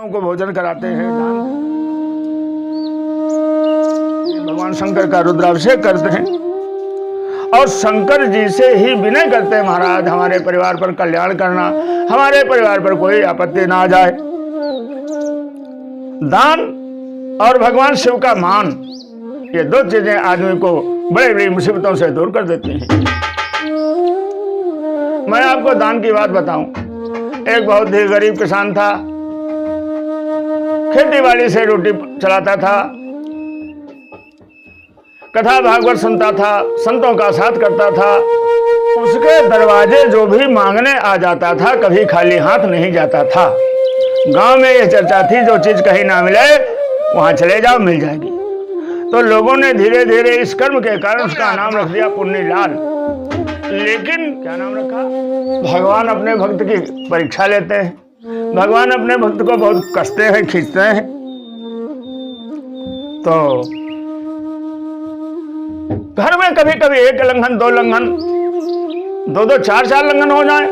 को भोजन कराते हैं, दान भगवान शंकर का रुद्राभिषेक करते हैं और शंकर जी से ही विनय करते हैं, महाराज हमारे परिवार पर कल्याण करना, हमारे परिवार पर कोई आपत्ति ना आ जाए। दान और भगवान शिव का मान, ये दो चीजें आदमी को बड़ी बड़ी मुसीबतों से दूर कर देती हैं। मैं आपको दान की बात बताऊं। एक बहुत ही गरीब किसान था, खेती बाड़ी से रोटी चलाता था, कथा भागवत सुनता था, संतों का साथ करता था। उसके दरवाजे जो भी मांगने आ जाता था कभी खाली हाथ नहीं जाता था। गांव में यह चर्चा थी, जो चीज कहीं ना मिले वहां चले जाओ मिल जाएगी। तो लोगों ने धीरे धीरे इस कर्म के कारण उसका नाम रख दिया पुण्यलाल। लेकिन क्या नाम रखा? भगवान अपने भक्त की परीक्षा लेते हैं, भगवान अपने भक्त को बहुत कसते हैं, खींचते हैं। तो घर में कभी कभी एक लंघन, दो लंघन, दो चार लंघन हो जाए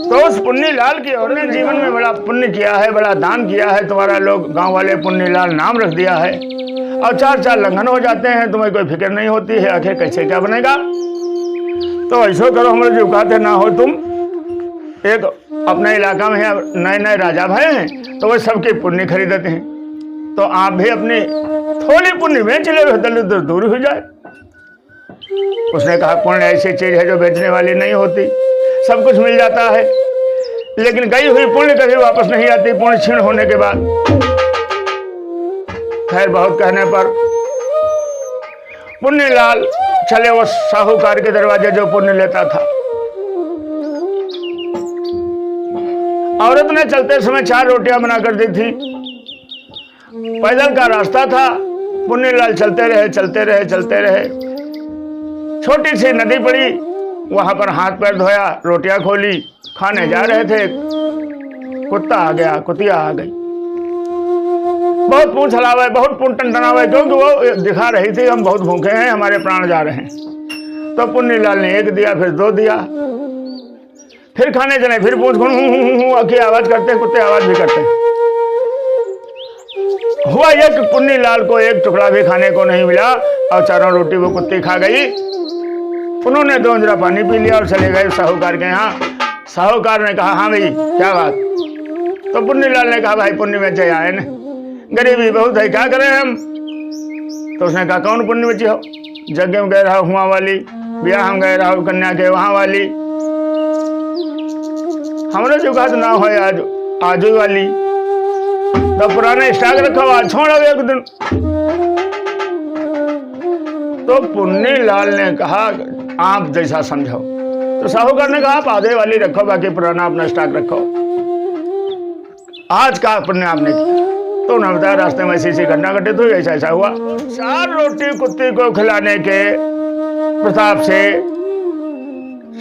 तो उस पुण्यलाल की औरत ने जीवन में बड़ा पुण्य किया है, बड़ा दान किया है, तुम्हारा लोग गांव वाले पुण्यलाल नाम रख दिया है और चार लंघन हो जाते हैं, तुम्हें कोई फिक्र नहीं होती है, आखिर कैसे क्या बनेगा। तो ऐसा करो, हमारे जो कहते ना हो, तुम एक अपने इलाका में नए नए राजा भाई हैं तो वो सबके पुण्य खरीदते हैं, तो आप भी अपनी थोड़ी पुण्य बेच ले, दल दूर हो जाए। उसने कहा पुण्य ऐसी चीज है जो बेचने वाली नहीं होती, सब कुछ मिल जाता है, लेकिन गई हुई पुण्य कभी वापस नहीं आती पुण्य क्षीण होने के बाद। खैर बहुत कहने पर पुण्यलाल चले वो साहूकार के दरवाजे जो पुण्य लेता था। औरत ने चलते समय 4 रोटियां बना कर दी थी। पैदल का रास्ता था, पुण्यलाल चलते रहे। छोटी सी नदी पड़ी, वहां पर हाथ पैर धोया, रोटियां खोली, खाने जा रहे थे, कुत्ता आ गया, कुतिया आ गई, बहुत पूंछ हलावे, बहुत पूंछ टनटनावे, क्योंकि वो दिखा रही थी हम बहुत भूखे हैं, हमारे प्राण जा रहे हैं। तो पुण्यलाल ने 1 दिया, फिर 2 दिया, फिर खाने चले, फिर पूंछ की आवाज करते, कुत्ते आवाज भी करते। हुआ यह कि पुण्यलाल को 1 टुकड़ा भी खाने को नहीं मिला और 4 रोटी वो कुत्ती खा गई। उन्होंने 2 अंजरा पानी पी लिया और चले गए साहूकार के यहाँ। साहूकार ने कहा हाँ भाई क्या बात? तो पुण्यलाल ने कहा भाई पुण्य में चाहिए आए न, गरीबी बहुत है, क्या करें हम? तो उसने कहा कौन पुण्य में हो? यज्ञ में गए रहो हुआ वाली, ब्याह में गए रहो कन्या के वहां वाली, हमारे जो बात ना हो आज आजू वाली। तो पुराने स्टॉक रखा हुआ छोड़ो 1 दिन। तो पुण्यलाल ने कहा आप जैसा समझो। तो साहूकार ने कहा आप आधे वाली रखो, बाकी पुराना अपना स्टॉक रखो, आज का पुण्य आपने किया। तो उन्होंने बताया रास्ते में ऐसी घटना घटित हुई, ऐसा हुआ। 4 रोटी कुत्ते को खिलाने के प्रताप से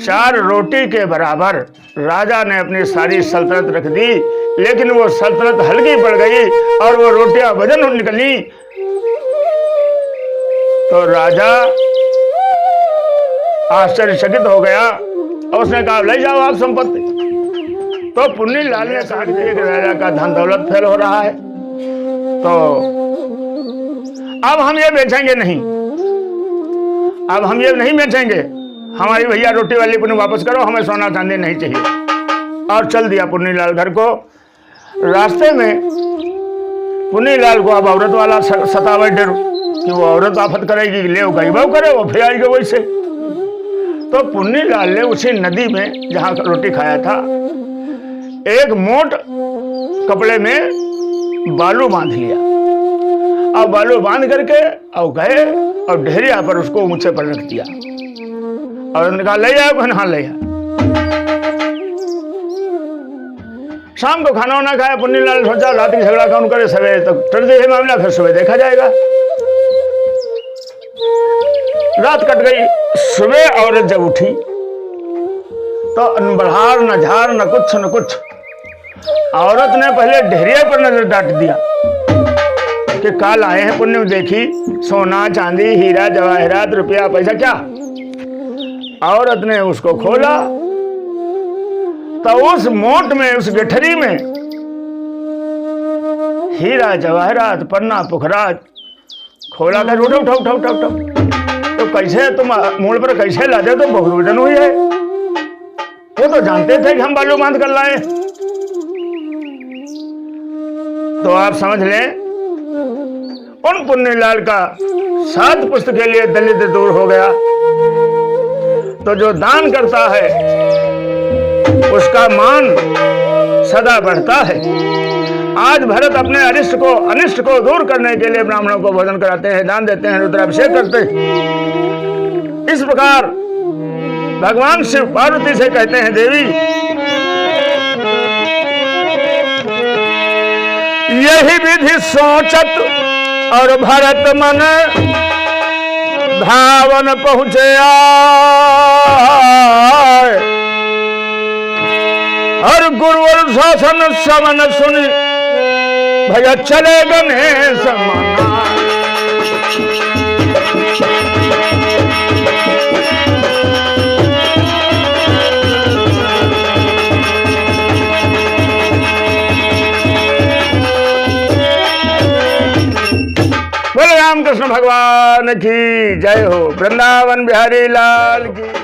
4 रोटी के बराबर राजा ने अपनी सारी सल्तनत रख दी, लेकिन वो सल्तनत हल्की पड़ गई और वो रोटियां वजन निकली। तो राजा आश्चर्यचकित हो गया और उसने कहा ले जाओ आप संपत्ति। तो पुण्यलाल ने कहा कि एक राजा का धन दौलत फेल हो रहा है, तो अब हम ये बेचेंगे नहीं, अब हम ये नहीं बेचेंगे, हमारी भैया रोटी वाली पुण्य वापस करो, हमें सोना चांदी नहीं चाहिए। और चल दिया पुण्यलाल घर को। रास्ते में पुण्यलाल को अब औरत वाला सतावे डर कि वो औरत आफत करेगी, ले गई वो करे, वो फिर आएगी वैसे। तो पुण्यलाल ने उसी नदी में जहां रोटी खाया था एक मोट कपड़े में बालू बांध लिया और बालू बांध करके और गए और ढेरिया पर उसको ऊंचे पर रख दिया और उन्होंने कहा ले जाओ, कहना ले जाओ। शाम को खाना वाना खाया, पुण्यलाल सोचा रात की झगड़ा कौन करे, सवेरे तक टल जाए मामला, फिर सुबह देखा जाएगा। रात कट गई, सुबह औरत जब उठी तो बहार न झार न कुछ। औरत ने पहले ढेरिया पर नजर डांट दिया कि काल आए हैं पुण्य, देखी सोना चांदी हीरा जवाहरात रुपया पैसा क्या। औरत ने उसको खोला तो उस मोट में, उस गठरी में हीरा जवाहरात पन्ना पुखराज खोला कर उठो उठो उठो उठो उठो। तो कैसे तुम मूल पर कैसे लादे? तो बहुत वजन हुई है। वो तो जानते थे कि हम बालू बांध कर लाए। तो आप समझ लें उन पुन्नीलाल का 7 पुस्त के लिए दलित दूर हो गया। तो जो दान करता है उसका मान सदा बढ़ता है। आज भरत अपने अनिष्ट को दूर करने के लिए ब्राह्मणों को भोजन कराते हैं, दान देते हैं, रुद्राभिषेक करते हैं। इस प्रकार भगवान शिव पार्वती से कहते हैं, देवी यही विधि सोचत और भरत मन धावन पहुंचे आए। और गुरुवर शासन समन सुनी भैया चले गणेश मना। बोले रामकृष्ण भगवान की जय हो। वृंदावन बिहारी लाल की।